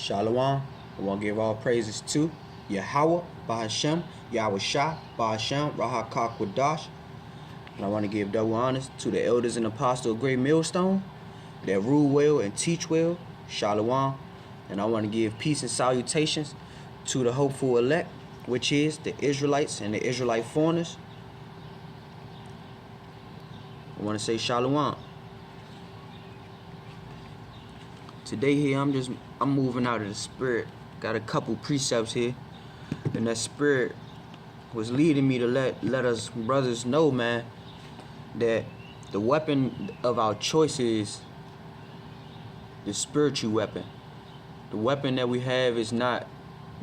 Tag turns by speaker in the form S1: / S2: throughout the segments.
S1: Shalom. I want to give all praises to Yahawah, bahasham, YAHAWASHI, bahasham, Rahakakwadash. And I want to give double honors to the elders and apostles of Great Millstone that rule well and teach well. Shalom. And I want to give peace and salutations to the hopeful elect, which is the Israelites and the Israelite foreigners. I want to say Shalom. Today here, I'm moving out of the spirit. Got a couple precepts here, and that spirit was leading me to let us brothers know, man, that the weapon of our choice is the spiritual weapon. The weapon that we have is not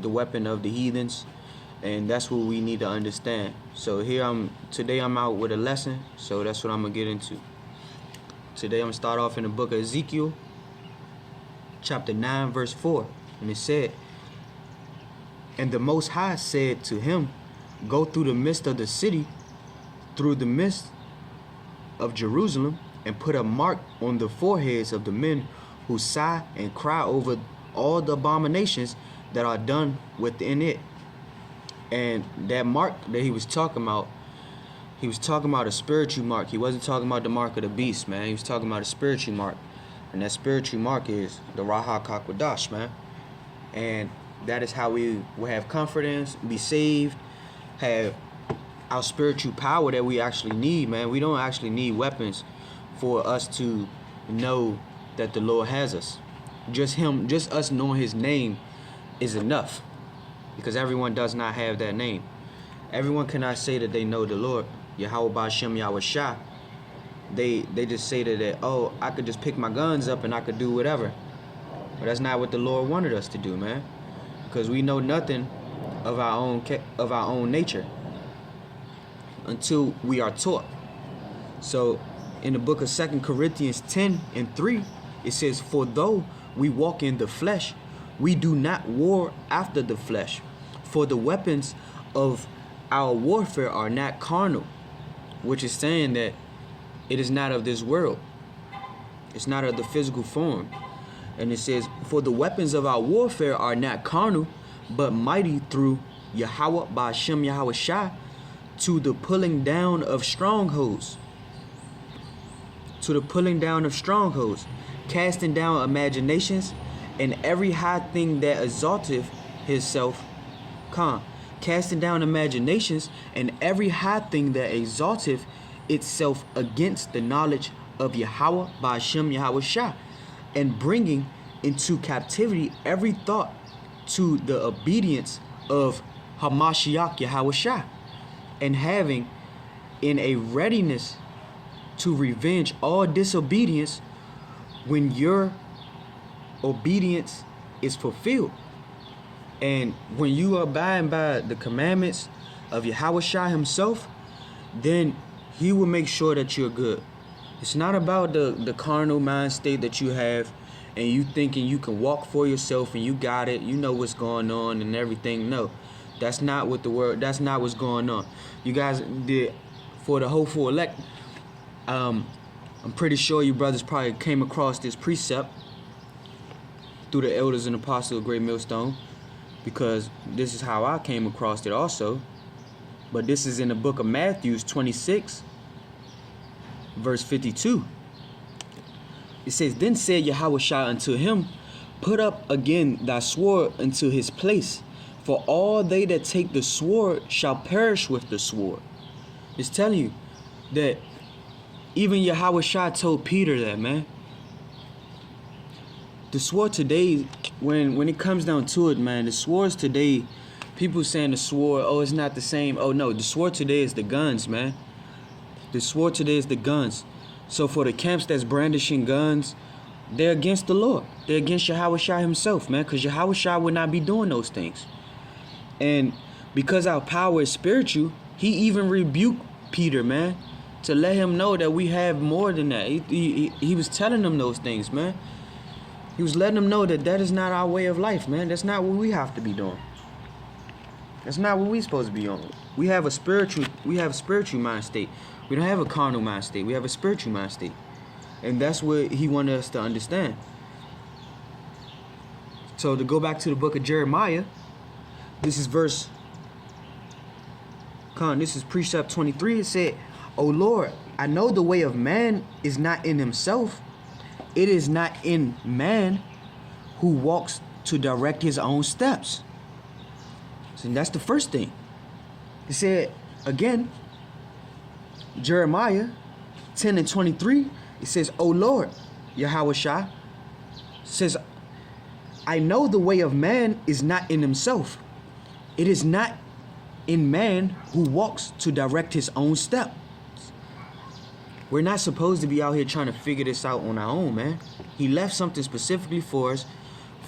S1: the weapon of the heathens, and that's what we need to understand. So today I'm out with a lesson, so that's what I'm gonna get into. Today I'm gonna start off in the book of Ezekiel, chapter 9, verse 4, and it said, "And the Most High said to him, Go through the midst of the city, through the midst of Jerusalem, and put a mark on the foreheads of the men who sigh and cry over all the abominations that are done within it." And that mark that he was talking about a spiritual mark. He wasn't talking about the mark of the beast, man. He was talking about a spiritual mark. And that spiritual mark is the Rahakakwadash, man. And that is how we will have confidence, be saved, have our spiritual power that we actually need, man. We don't actually need weapons for us to know that the Lord has us. Just us knowing his name is enough, because everyone does not have that name. Everyone cannot say that they know the Lord, Yahawah, bahasham, Yahawashi. They just say that, oh, I could just pick my guns up and I could do whatever. But that's not what the Lord wanted us to do, man. Because we know nothing of our own nature until we are taught. So in the book of 2 Corinthians 10:3, it says, "For though we walk in the flesh, we do not war after the flesh. For the weapons of our warfare are not carnal," which is saying that it is not of this world. It's not of the physical form. And it says, "For the weapons of our warfare are not carnal, but mighty through Yahawah, bahasham, Yahawashi, to the pulling down of strongholds." To the pulling down of strongholds, casting down imaginations, and every high thing that exalteth himself, casting down imaginations, and every high thing that exalteth itself against the knowledge of Yahawah, bahasham, Yahawashi, and bringing into captivity every thought to the obedience of Hamashiach Yahawashi, and having in a readiness to revenge all disobedience when your obedience is fulfilled. And when you abide by the commandments of Yahawashi himself, then he will make sure that you're good. It's not about the carnal mind state that you have and you thinking you can walk for yourself and you got it, you know what's going on and everything. No, that's not what that's not what's going on. You guys did, for the hopeful elect, I'm pretty sure you brothers probably came across this precept through the elders and apostles of Great Millstone, because this is how I came across it also. But this is in the book of Matthew 26, verse 52. It says, "Then said Yahawashi unto him, Put up again thy sword into his place, for all they that take the sword shall perish with the sword." It's telling you that even Yahawashi told Peter that, man. The sword today, when it comes down to it, man, the swords today, people saying the sword, oh, it's not the same. Oh, no, the sword today is the guns, man. The sword today is the guns. So for the camps that's brandishing guns, they're against the Lord. They're against Yahawashi himself, man, because Yahawashi would not be doing those things. And because our power is spiritual, he even rebuked Peter, man, to let him know that we have more than that. He was telling them those things, man. He was letting them know that that is not our way of life, man. That's not what we have to be doing. That's not what we're supposed to be on. We have a spiritual mind state. We don't have a carnal mind state. We have a spiritual mind state. And that's what he wanted us to understand. So to go back to the book of Jeremiah, this is precept 23. It said, O Lord, I know the way of man is not in himself. It is not in man who walks to direct his own steps. So that's the first thing. It said again, Jeremiah 10 and 23, it says, O Lord, YAHAWASHI, says, I know the way of man is not in himself. It is not in man who walks to direct his own steps. We're not supposed to be out here trying to figure this out on our own, man. He left something specifically for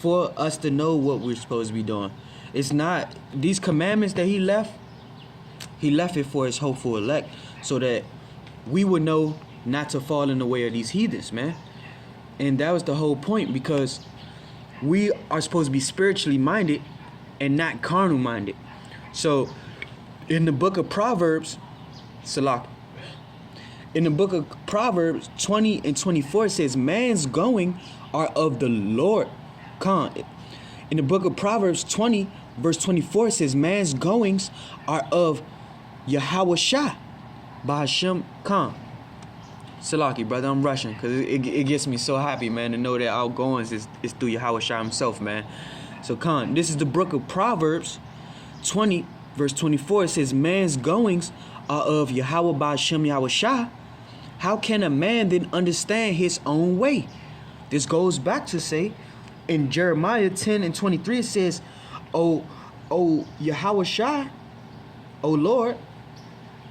S1: us to know what we're supposed to be doing. It's not, these commandments that he left it for his hopeful elect, so that we would know not to fall in the way of these heathens, man. And that was the whole point, because we are supposed to be spiritually minded and not carnal minded. So in the book of Proverbs, in the book of Proverbs 20 and 24, it says, man's going are of the Lord. In the book of Proverbs 20, verse 24, it says, man's goings are of YAHAWASHI, bahasham. Salaki, brother, I'm rushing because it gets me so happy, man, to know that our goings is through YAHAWASHI himself, man. So, this is the book of Proverbs 20, verse 24. It says, man's goings are of Yahweh bahasham YAHAWASHI. How can a man then understand his own way? This goes back to say, in Jeremiah 10 and 23, it says, O YAHAWASHI, O Lord,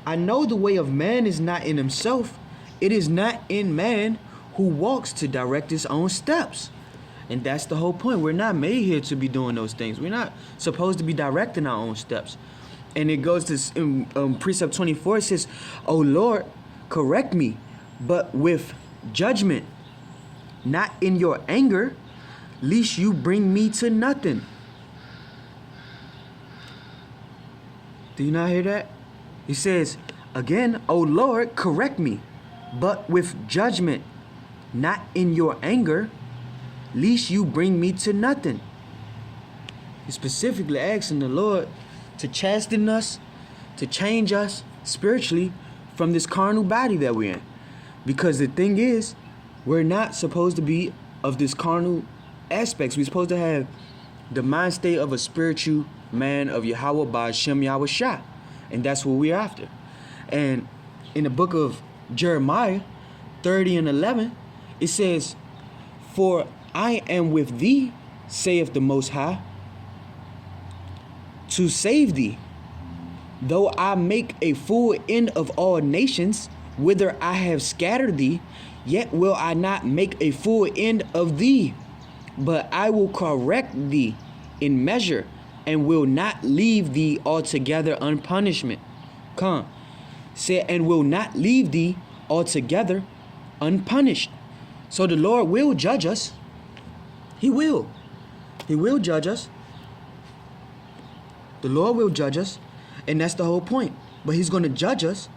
S1: I know the way of man is not in himself. It is not in man who walks to direct his own steps. And that's the whole point. We're not made here to be doing those things. We're not supposed to be directing our own steps. And it goes to precept 24. It says, O Lord, correct me, but with judgment, not in your anger, lest you bring me to nothing. Do you not hear that? He says, again, O Lord, correct me, but with judgment, not in your anger, lest you bring me to nothing. He's specifically asking the Lord to chasten us, to change us spiritually from this carnal body that we're in. Because the thing is, we're not supposed to be of this carnal aspects. We're supposed to have the mind state of a spiritual man of Yahweh bahasham YAHAWASHI. And that's what we're after. And in the book of Jeremiah 30 and 11, it says, for I am with thee, saith the Most High, to save thee. Though I make a full end of all nations, whither I have scattered thee, yet will I not make a full end of thee, but I will correct thee in measure, and will not leave thee altogether unpunishment. And will not leave thee altogether unpunished. So the Lord will judge us. He will. He will judge us. The Lord will judge us. And that's the whole point. But he's going to judge us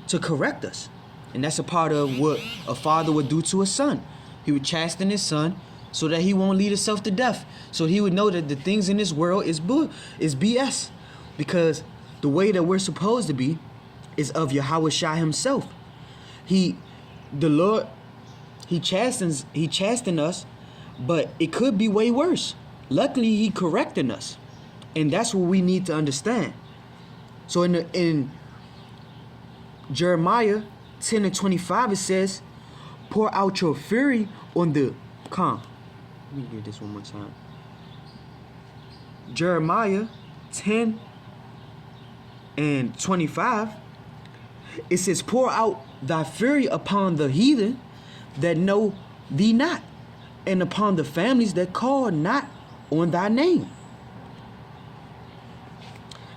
S1: to correct us. And that's a part of what a father would do to a son. He would chasten his son so that he won't lead himself to death. So he would know that the things in this world is BS. Because the way that we're supposed to be is of YAHAWASHI himself. The Lord, he chastens us, but it could be way worse. Luckily, he correcting us. And that's what we need to understand. So in Jeremiah 10 and 25, it says, pour out your fury on the... Let me read this one more time. Jeremiah 10 and 25, it says, pour out thy fury upon the heathen that know thee not, and upon the families that call not on thy name.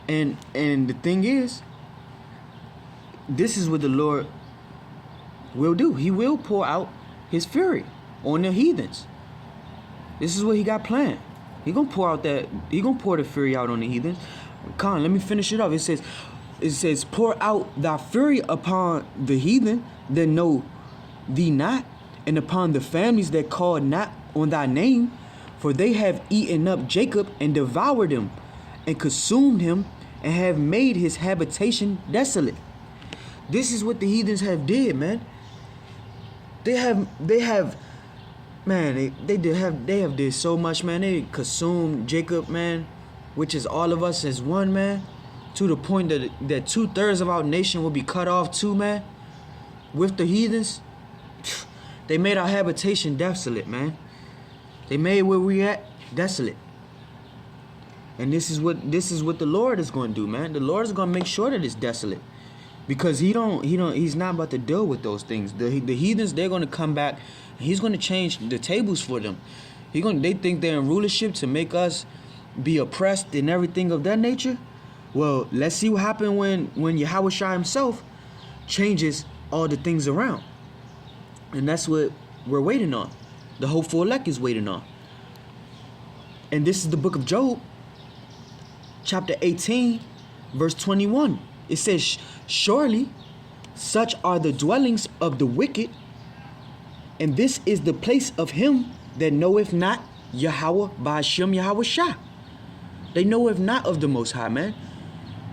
S1: And the thing is, this is what the Lord will do. He will pour out his fury on the heathens. This is what he got planned. He gonna pour the fury out on the heathens. Let me finish it up. It says, pour out thy fury upon the heathen that know thee not, and upon the families that call not on thy name. For they have eaten up Jacob and devoured him, and consumed him, and have made his habitation desolate. This is what the heathens have did, man. They have, man, they have did so much, man. They consumed Jacob, man, which is all of us as one, man, to the point that 2/3 of our nation will be cut off too, man. With the heathens, they made our habitation desolate, man. They made where we at desolate. And this is what the Lord is going to do, man. The Lord is going to make sure that it's desolate, because he's not about to deal with those things. The heathens, they're going to come back, and he's going to change the tables for them. They think they're in rulership to make us be oppressed and everything of that nature. Well, let's see what happens when YAHAWASHI himself changes all the things around. And that's what we're waiting on. The hopeful elect is waiting on. And this is the book of Job, chapter 18, verse 21. It says, surely such are the dwellings of the wicked, and this is the place of him that knoweth not Yahweh, bahasham YAHAWASHI. They knoweth not of the Most High, man.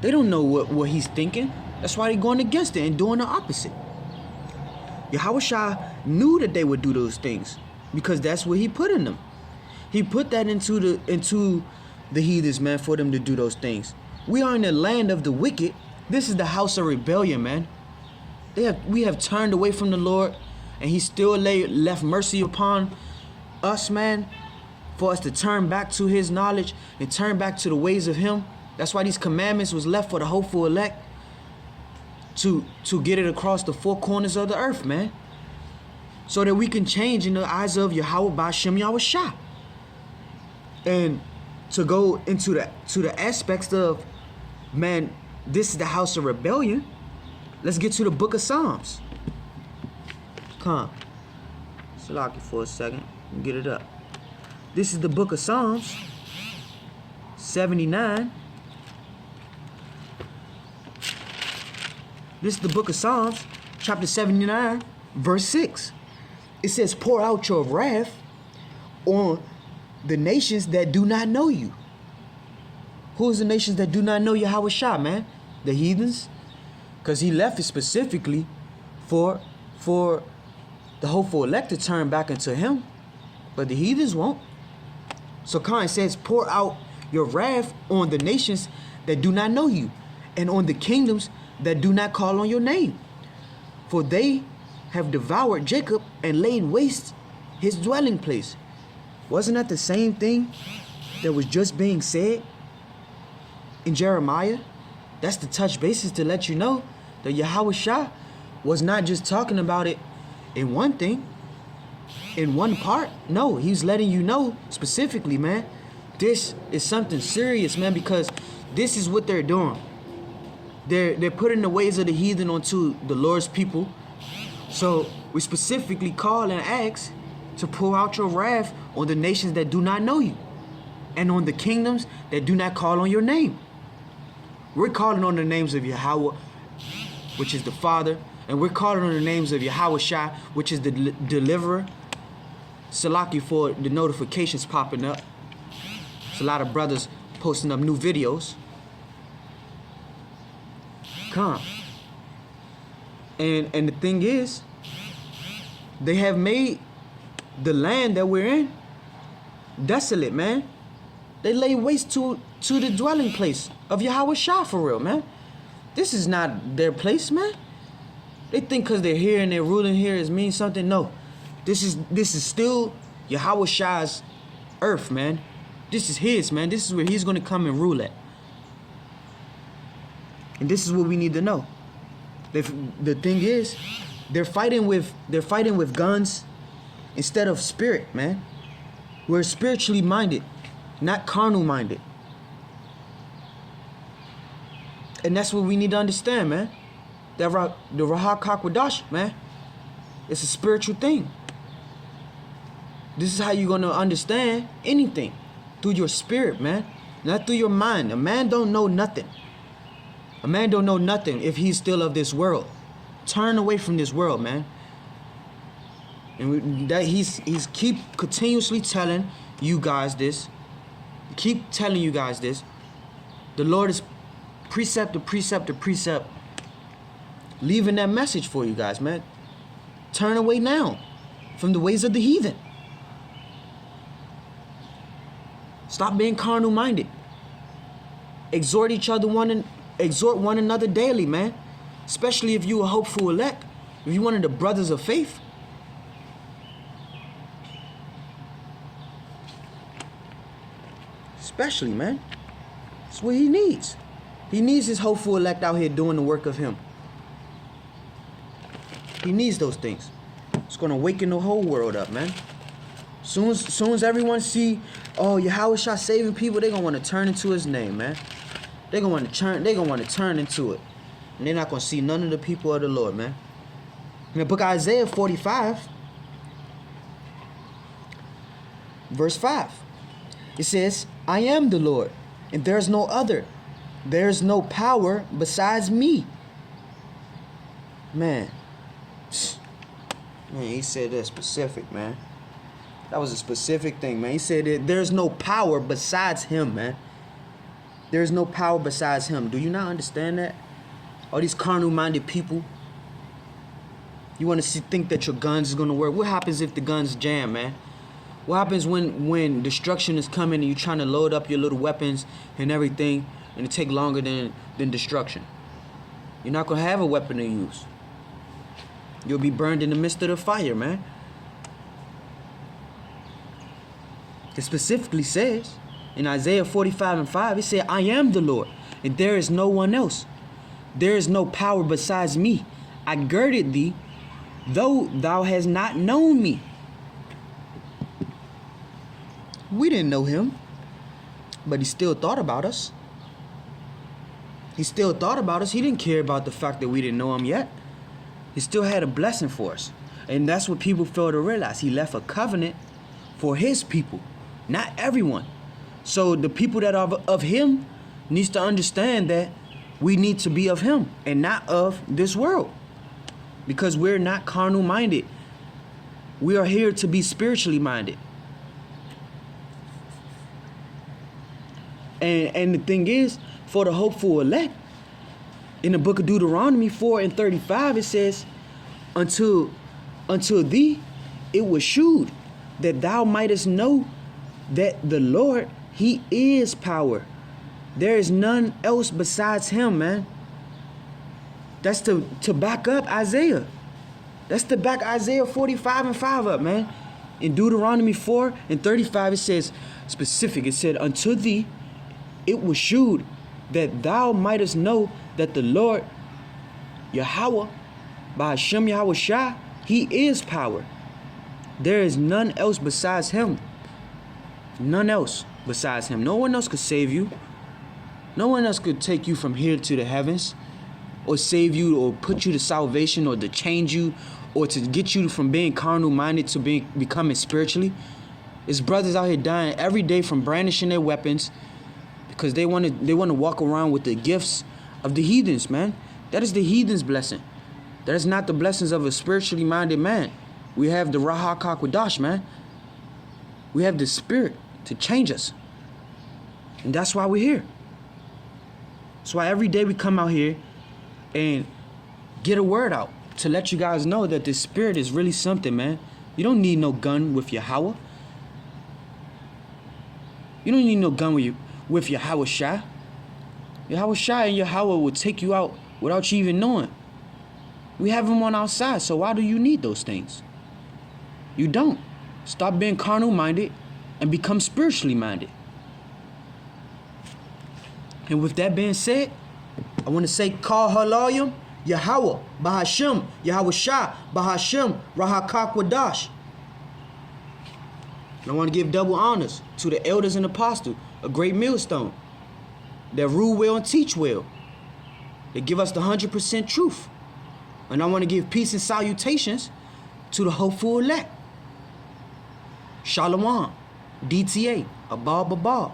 S1: They don't know what he's thinking. That's why they're going against it and doing the opposite. YAHAWASHI knew that they would do those things, because that's what he put in them. He put that into the heathens, man, for them to do those things. We are in the land of the wicked. This is the house of rebellion, man. We have turned away from the Lord, and he still left mercy upon us, man, for us to turn back to his knowledge and turn back to the ways of him. That's why these commandments was left for the hopeful elect, to get it across the four corners of the earth, man, so that we can change in the eyes of Yahweh, bahasham YAHAWASHI. And to go into the aspects of, man, this is the house of rebellion. Let's get to the book of Psalms. Come, lock it for a second and get it up. This is the book of Psalms 79. This is the book of Psalms, chapter 79, verse 6. It says, pour out your wrath on the nations that do not know you. Who is the nations that do not know YAHAWASHI, man? The heathens. Because he left it specifically for the hopeful elect to turn back into him. But the heathens won't. So Carnal says, pour out your wrath on the nations that do not know you, and on the kingdoms that do not call on your name. For they have devoured Jacob and laid waste his dwelling place. Wasn't that the same thing that was just being said in Jeremiah? That's the touch basis to let you know that YAHAWASHI was not just talking about it in one thing, in one part. No, he's letting you know specifically, man, this is something serious, man, because this is what they're doing. They're putting the ways of the heathen onto the Lord's people. So we specifically call and ask to pour out your wrath on the nations that do not know you, and on the kingdoms that do not call on your name. We're calling on the names of Yahweh, which is the Father, and we're calling on the names of YAHAWASHI, which is the deliverer. Salaki for the notifications popping up. There's a lot of brothers posting up new videos. Come. And the thing is, they have made the land that we're in desolate, man. They lay waste to the dwelling place of YAHAWASHI, for real, man. This is not their place, man. They think because they're here and they're ruling here it means something. No. This is still YAHAWASHI's earth, man. This is his, man. This is where he's going to come and rule at. And this is what we need to know. The thing is, they're fighting with guns instead of spirit, man. We're spiritually minded, not carnal minded. And that's what we need to understand, man. That the Rahak Hakwadash, man, it's a spiritual thing. This is how you're going to understand anything. Through your spirit, man. Not through your mind. A man don't know nothing. A man don't know nothing if he's still of this world. Turn away from this world, man. And that he's keep continuously telling you guys this, keep telling you guys this. The Lord is precept to precept to precept, leaving that message for you guys, man. Turn away now from the ways of the heathen. Stop being carnal minded. Exhort one another daily, man. Especially if you a hopeful elect, if you one of the brothers of faith. Especially, man. That's what he needs. He needs his hopeful elect out here doing the work of him. He needs those things. It's going to waken the whole world up, man. Soon as everyone see, oh, YAHAWASHI saving people, they're going to want to turn into his name, man. They're going to want to turn into it. And they're not going to see none of the people of the Lord, man. In the book of Isaiah 45, verse 5, it says, I am the Lord, and there's no other. There's no power besides me. Man, he said that specific, man. That was a specific thing, man. He said that there's no power besides him, man. There's no power besides him. Do you not understand that? All these carnal-minded people, you want to think that your guns is going to work. What happens if the guns jam, man? What happens when destruction is coming and you're trying to load up your little weapons and everything, and it take longer than destruction? You're not going to have a weapon to use. You'll be burned in the midst of the fire, man. It specifically says in Isaiah 45 and 5, it said, I am the Lord, and there is no one else. There is no power besides me. I girded thee, though thou hast not known me. We didn't know him, but he still thought about us. He still thought about us. He didn't care about the fact that we didn't know him yet. He still had a blessing for us. And that's what people fail to realize. He left a covenant for his people, not everyone. So the people that are of him needs to understand that we need to be of him and not of this world. Because we're not carnal minded. We are here to be spiritually minded. And the thing is, for the hopeful elect, in the book of Deuteronomy 4 and 35, it says, until thee it was shewed that thou mightest know that the Lord, he is power. There is none else besides him, man. That's to back up Isaiah. That's to back Isaiah 45 and 5 up, man. In Deuteronomy 4 and 35, it says specific. It said, unto thee it was shewed that thou mightest know that the Lord, Yahawah, bahasham YAHAWASHI, he is power. There is none else besides him. None else besides him. No one else could save you. No one else could take you from here to the heavens, or save you, or put you to salvation, or to change you, or to get you from being carnal minded to becoming spiritually. There's brothers out here dying every day from brandishing their weapons because they want to walk around with the gifts of the heathens, man. That is the heathen's blessing. That is not the blessings of a spiritually minded man. We have the Ruach HaKodesh, man. We have the Spirit to change us. And that's why we're here. That's why every day we come out here and get a word out to let you guys know that the Spirit is really something, man. You don't need no gun with Yahawah. You don't need no gun with YAHAWASHI. YAHAWASHI and Yahawah will take you out without you even knowing. We have him on our side, so why do you need those things? You don't. Stop being carnal minded and become spiritually minded. And with that being said, I want to say Kal Halalyam la YAHAWAH, bahasham YAHAWASHI, bahasham rahakakwadash. And I want to give double honors to the elders and apostles, a great millstone, that rule well and teach well. They give us the 100% truth. And I want to give peace and salutations to the hopeful elect. Shalom, DTA, Abba Baba.